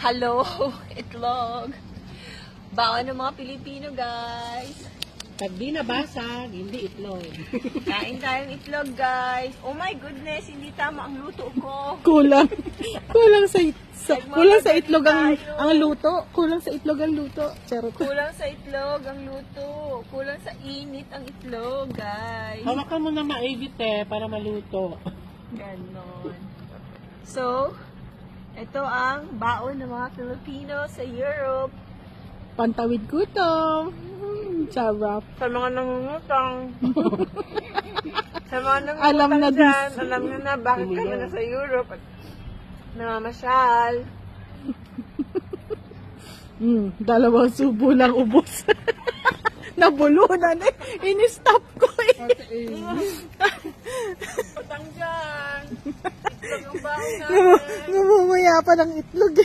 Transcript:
Hello, itlog. Baon ng mga Pilipino, guys. Pag di nabasag, hindi itlog. Kain tayong itlog, guys. Oh my goodness, hindi tama ang luto ko. Kulang sa itlog ang luto. Kulang sa itlog ang luto. Charot. Kulang sa itlog ang luto. Kulang sa init ang itlog, guys. Hawakan mo na maigit para maluto. Ganon. So, ito ang baon ng mga Pilipino sa Europe. Pantawid gutom. Sarap. Sa mga nangungutang. Sa mga nangungutang Alam na dyan, alam nyo na bakit kami nasa Europe at namamasyal. Dalawang subo lang ubos. Nabulunan ini-stop ko Utang dyan. Itlog ang baon namin. Namumaya pa ng itlog